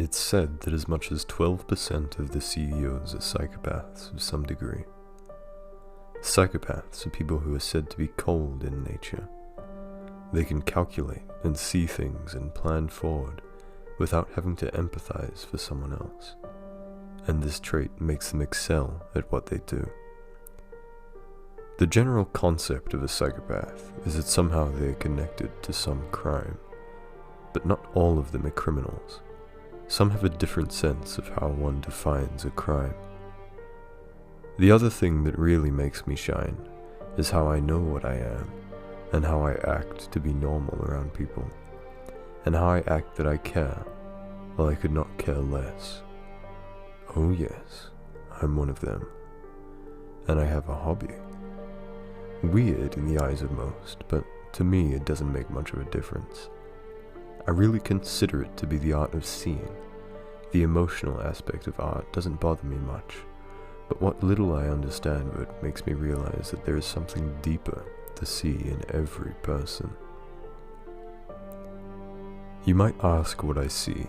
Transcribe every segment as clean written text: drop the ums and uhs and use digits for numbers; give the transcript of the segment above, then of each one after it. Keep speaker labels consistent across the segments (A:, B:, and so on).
A: It's said that as much as 12% of the CEOs are psychopaths of some degree. Psychopaths are people who are said to be cold in nature. They can calculate and see things and plan forward without having to empathize for someone else, and this trait makes them excel at what they do. The general concept of a psychopath is that somehow they are connected to some crime, but not all of them are criminals. Some have a different sense of how one defines a crime. The other thing that really makes me shine is how I know what I am, and how I act to be normal around people, and how I act that I care, while I could not care less. Oh yes, I'm one of them, and I have a hobby. Weird in the eyes of most, but to me it doesn't make much of a difference. I really consider it to be the art of seeing. The emotional aspect of art doesn't bother me much, but what little I understand of it makes me realize that there is something deeper to see in every person. You might ask what I see.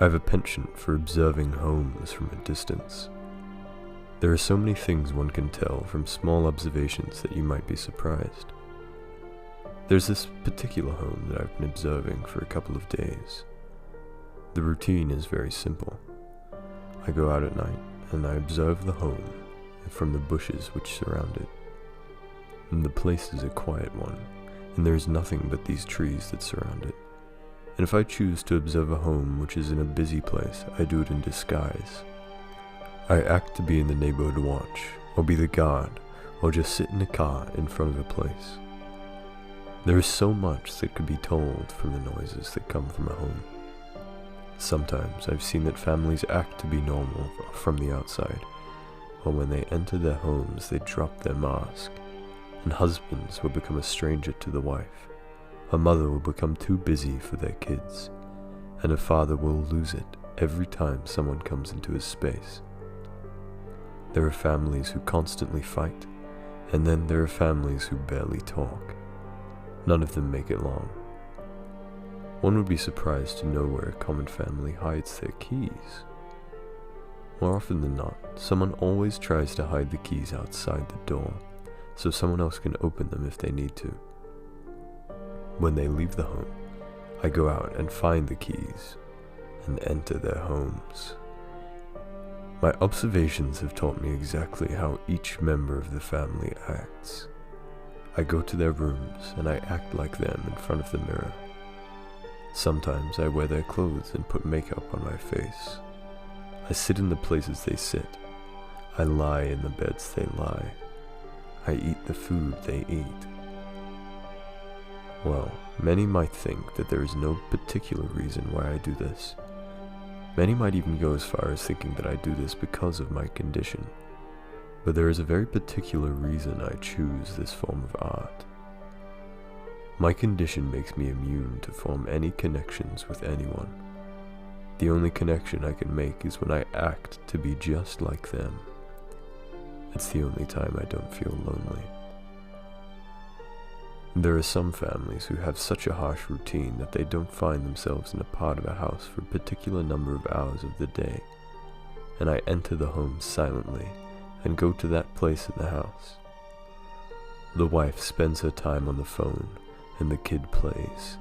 A: I have a penchant for observing homes from a distance. There are so many things one can tell from small observations that you might be surprised. There's this particular home that I've been observing for a couple of days. The routine is very simple. I go out at night and I observe the home from the bushes which surround it. And the place is a quiet one, and there is nothing but these trees that surround it. And if I choose to observe a home which is in a busy place, I do it in disguise. I act to be in the neighborhood watch, or be the guard, or just sit in a car in front of a place. There is so much that could be told from the noises that come from a home. Sometimes I've seen that families act to be normal from the outside, while when they enter their homes they drop their mask, and husbands will become a stranger to the wife, a mother will become too busy for their kids, and a father will lose it every time someone comes into his space. There are families who constantly fight, and then there are families who barely talk. None of them make it long. One would be surprised to know where a common family hides their keys. More often than not, someone always tries to hide the keys outside the door, so someone else can open them if they need to. When they leave the home, I go out and find the keys and enter their homes. My observations have taught me exactly how each member of the family acts. I go to their rooms and I act like them in front of the mirror. Sometimes I wear their clothes and put makeup on my face. I sit in the places they sit. I lie in the beds they lie. I eat the food they eat. Well, many might think that there is no particular reason why I do this. Many might even go as far as thinking that I do this because of my condition. But there is a very particular reason I choose this form of art. My condition makes me immune to form any connections with anyone. The only connection I can make is when I act to be just like them. It's the only time I don't feel lonely. There are some families who have such a harsh routine that they don't find themselves in a part of a house for a particular number of hours of the day, and I enter the home silently and go to that place in the house. The wife spends her time on the phone, and the kid plays.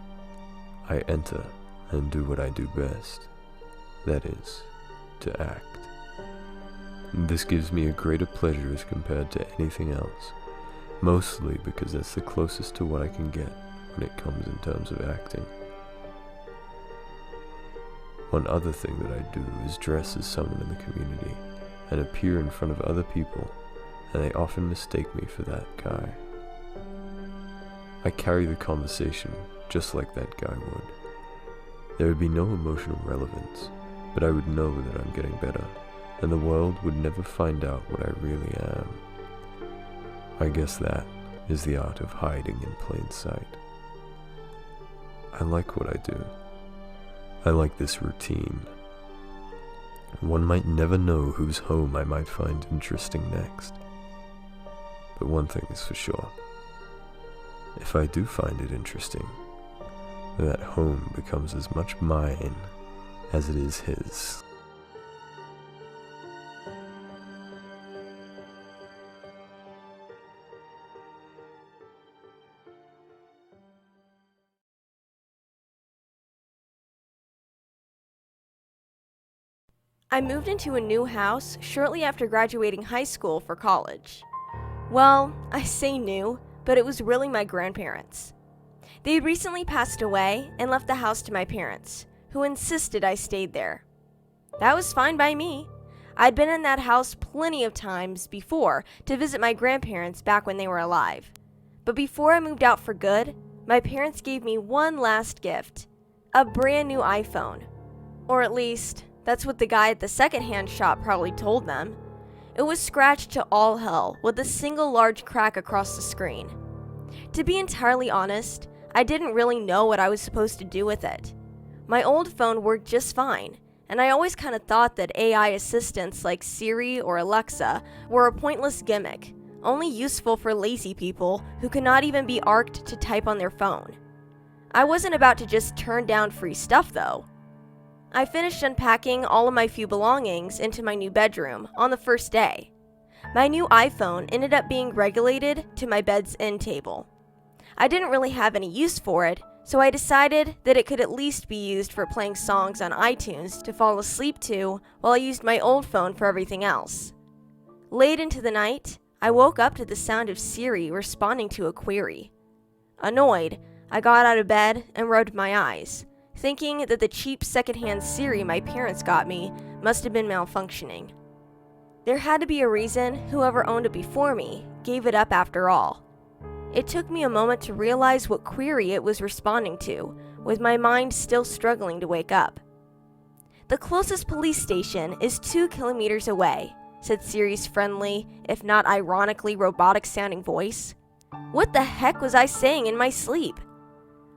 A: I enter and do what I do best, that is, to act. This gives me a greater pleasure as compared to anything else, mostly because that's the closest to what I can get when it comes in terms of acting. One other thing that I do is dress as someone in the community and appear in front of other people, and they often mistake me for that guy. I carry the conversation just like that guy would. There would be no emotional relevance, but I would know that I'm getting better, and the world would never find out what I really am. I guess that is the art of hiding in plain sight. I like what I do. I like this routine. One might never know whose home I might find interesting next. But one thing is for sure. If I do find it interesting, that home becomes as much mine as it is his.
B: I moved into a new house shortly after graduating high school for college. Well, I say new, but it was really my grandparents. They had recently passed away and left the house to my parents, who insisted I stayed there. That was fine by me. I'd been in that house plenty of times before to visit my grandparents back when they were alive. But before I moved out for good, my parents gave me one last gift, a brand new iPhone. Or at least, that's what the guy at the secondhand shop probably told them. It was scratched to all hell with a single large crack across the screen. To be entirely honest, I didn't really know what I was supposed to do with it. My old phone worked just fine, and I always kind of thought that AI assistants like Siri or Alexa were a pointless gimmick, only useful for lazy people who could not even be asked to type on their phone. I wasn't about to just turn down free stuff though. I finished unpacking all of my few belongings into my new bedroom on the first day. My new iPhone ended up being regulated to my bed's end table. I didn't really have any use for it, so I decided that it could at least be used for playing songs on iTunes to fall asleep to while I used my old phone for everything else. Late into the night, I woke up to the sound of Siri responding to a query. Annoyed, I got out of bed and rubbed my eyes, thinking that the cheap secondhand Siri my parents got me must have been malfunctioning. There had to be a reason whoever owned it before me gave it up after all. It took me a moment to realize what query it was responding to, with my mind still struggling to wake up. "The closest police station is 2 kilometers away," said Siri's friendly, if not ironically robotic-sounding voice. What the heck was I saying in my sleep?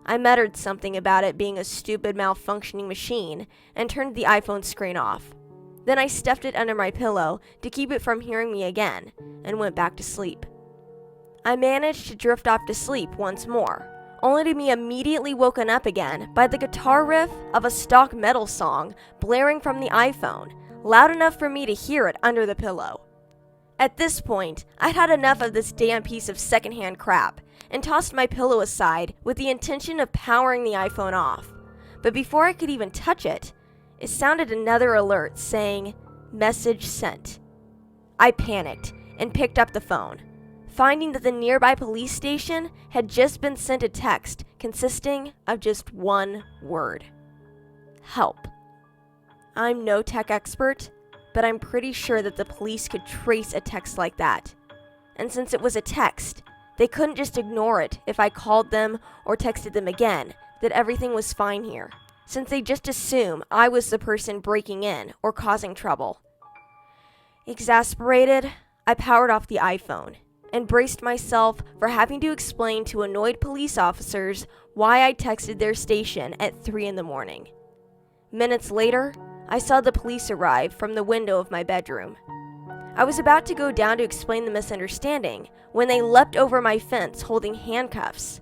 B: I muttered something about it being a stupid malfunctioning machine and turned the iPhone screen off. Then I stuffed it under my pillow to keep it from hearing me again and went back to sleep. I managed to drift off to sleep once more, only to be immediately woken up again by the guitar riff of a stock metal song blaring from the iPhone, loud enough for me to hear it under the pillow. At this point, I'd had enough of this damn piece of secondhand crap and tossed my pillow aside with the intention of powering the iPhone off. But before I could even touch it, it sounded another alert saying, "Message sent." I panicked and picked up the phone, finding that the nearby police station had just been sent a text consisting of just one word: help. I'm no tech expert, but I'm pretty sure that the police could trace a text like that. And since it was a text, they couldn't just ignore it if I called them or texted them again that everything was fine here, since they just assume I was the person breaking in or causing trouble. Exasperated, I powered off the iPhone and braced myself for having to explain to annoyed police officers why I texted their station at 3 a.m. Minutes later, I saw the police arrive from the window of my bedroom. I was about to go down to explain the misunderstanding when they leapt over my fence holding handcuffs.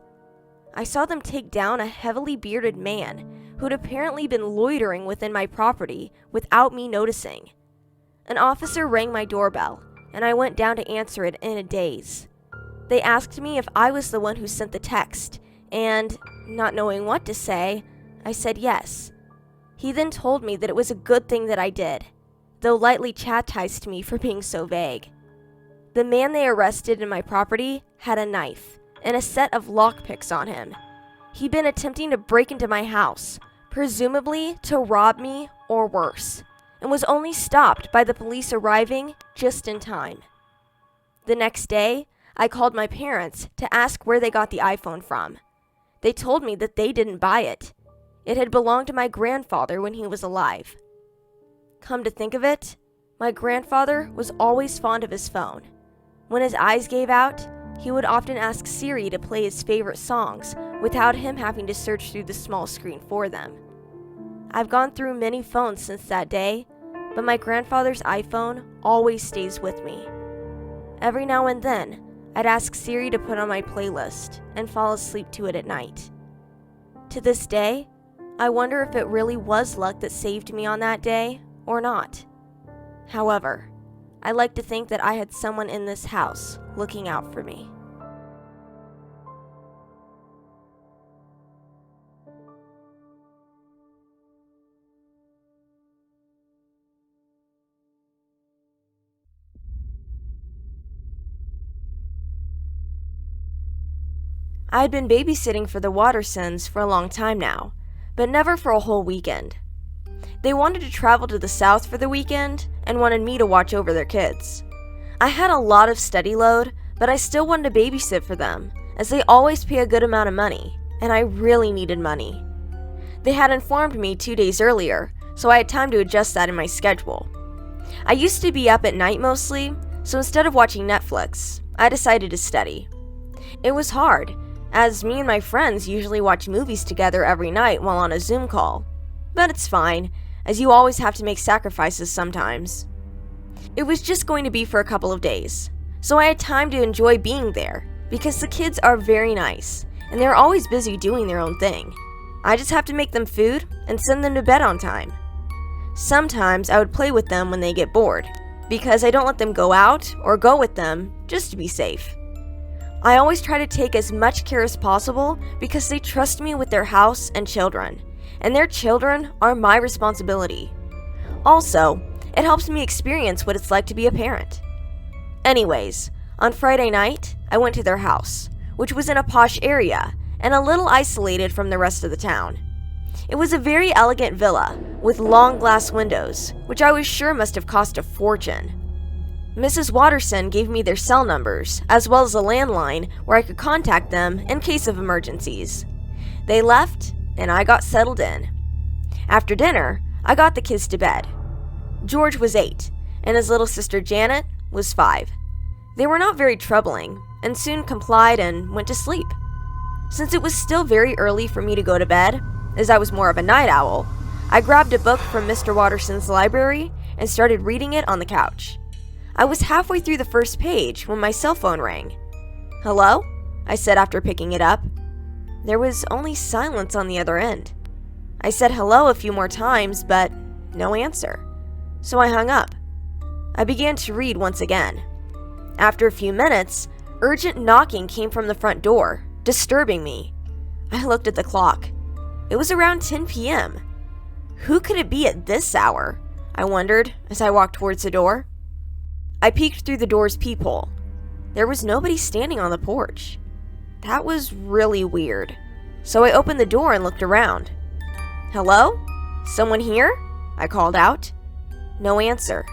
B: I saw them take down a heavily bearded man who'd apparently been loitering within my property without me noticing. An officer rang my doorbell, and I went down to answer it in a daze. They asked me if I was the one who sent the text, and, not knowing what to say, I said yes. He then told me that it was a good thing that I did, though lightly chastised me for being so vague. The man they arrested in my property had a knife and a set of lockpicks on him. He'd been attempting to break into my house, presumably to rob me or worse, and was only stopped by the police arriving just in time. The next day, I called my parents to ask where they got the iPhone from. They told me that they didn't buy it. It had belonged to my grandfather when he was alive. Come to think of it, my grandfather was always fond of his phone. When his eyes gave out, he would often ask Siri to play his favorite songs without him having to search through the small screen for them. I've gone through many phones since that day, but my grandfather's iPhone always stays with me. Every now and then, I'd ask Siri to put on my playlist and fall asleep to it at night. To this day, I wonder if it really was luck that saved me on that day or not. However, I like to think that I had someone in this house looking out for me. I had been babysitting for the Watersons for a long time now, but never for a whole weekend. They wanted to travel to the south for the weekend and wanted me to watch over their kids. I had a lot of study load, but I still wanted to babysit for them, as they always pay a good amount of money, and I really needed money. They had informed me 2 days earlier, so I had time to adjust that in my schedule. I used to be up at night mostly, so instead of watching Netflix, I decided to study. It was hard, as me and my friends usually watch movies together every night while on a Zoom call. But it's fine, as you always have to make sacrifices sometimes. It was just going to be for a couple of days, so I had time to enjoy being there, because the kids are very nice, and they're always busy doing their own thing. I just have to make them food and send them to bed on time. Sometimes I would play with them when they get bored, because I don't let them go out or go with them just to be safe. I always try to take as much care as possible because they trust me with their house and children, and their children are my responsibility. Also, it helps me experience what it's like to be a parent. Anyways, on Friday night, I went to their house, which was in a posh area and a little isolated from the rest of the town. It was a very elegant villa with long glass windows, which I was sure must have cost a fortune. Mrs. Watterson gave me their cell numbers, as well as a landline where I could contact them in case of emergencies. They left, and I got settled in. After dinner, I got the kids to bed. George was 8, and his little sister Janet was 5. They were not very troubling, and soon complied and went to sleep. Since it was still very early for me to go to bed, as I was more of a night owl, I grabbed a book from Mr. Watterson's library and started reading it on the couch. I was halfway through the first page when my cell phone rang. "Hello?" I said after picking it up. There was only silence on the other end. I said hello a few more times, but no answer. So I hung up. I began to read once again. After a few minutes, urgent knocking came from the front door, disturbing me. I looked at the clock. It was around 10 p.m. Who could it be at this hour? I wondered as I walked towards the door. I peeked through the door's peephole. There was nobody standing on the porch. That was really weird. So I opened the door and looked around. "Hello? Someone here?" I called out. No answer.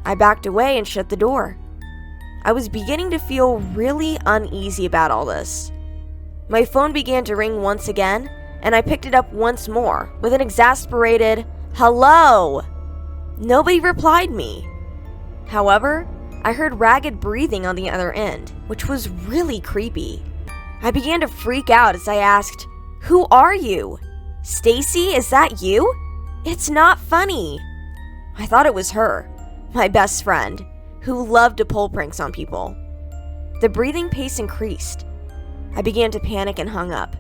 B: I backed away and shut the door. I was beginning to feel really uneasy about all this. My phone began to ring once again, and I picked it up once more with an exasperated, "Hello!" Nobody replied me. However, I heard ragged breathing on the other end, which was really creepy. I began to freak out as I asked, "Who are you? Stacy, is that you? It's not funny." I thought it was her, my best friend, who loved to pull pranks on people. The breathing pace increased. I began to panic and hung up.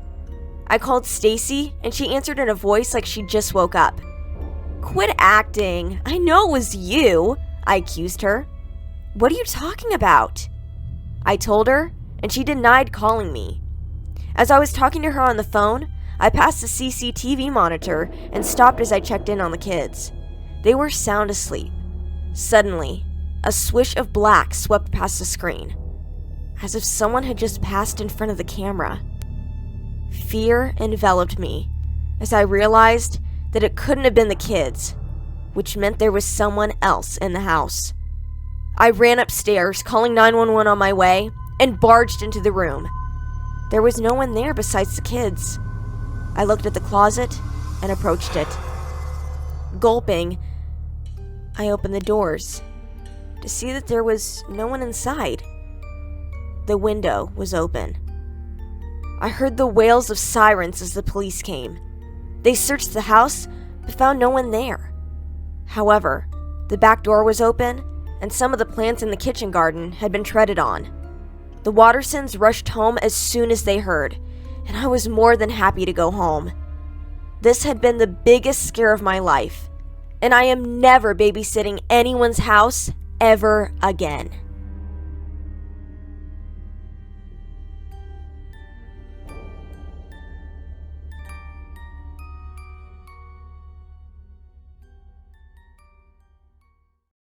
B: I called Stacy, and she answered in a voice like she just woke up. "Quit acting. I know it was you," I accused her. "What are you talking about?" I told her, and she denied calling me. As I was talking to her on the phone, I passed the CCTV monitor and stopped as I checked in on the kids. They were sound asleep. Suddenly, a swish of black swept past the screen, as if someone had just passed in front of the camera. Fear enveloped me as I realized that it couldn't have been the kids, which meant there was someone else in the house. I ran upstairs, calling 911 on my way, and barged into the room. There was no one there besides the kids. I looked at the closet and approached it. Gulping, I opened the doors to see that there was no one inside. The window was open. I heard the wails of sirens as the police came. They searched the house, but found no one there. However, the back door was open, and some of the plants in the kitchen garden had been treaded on. The Wattersons rushed home as soon as they heard, and I was more than happy to go home. This had been the biggest scare of my life, and I am never babysitting anyone's house ever again.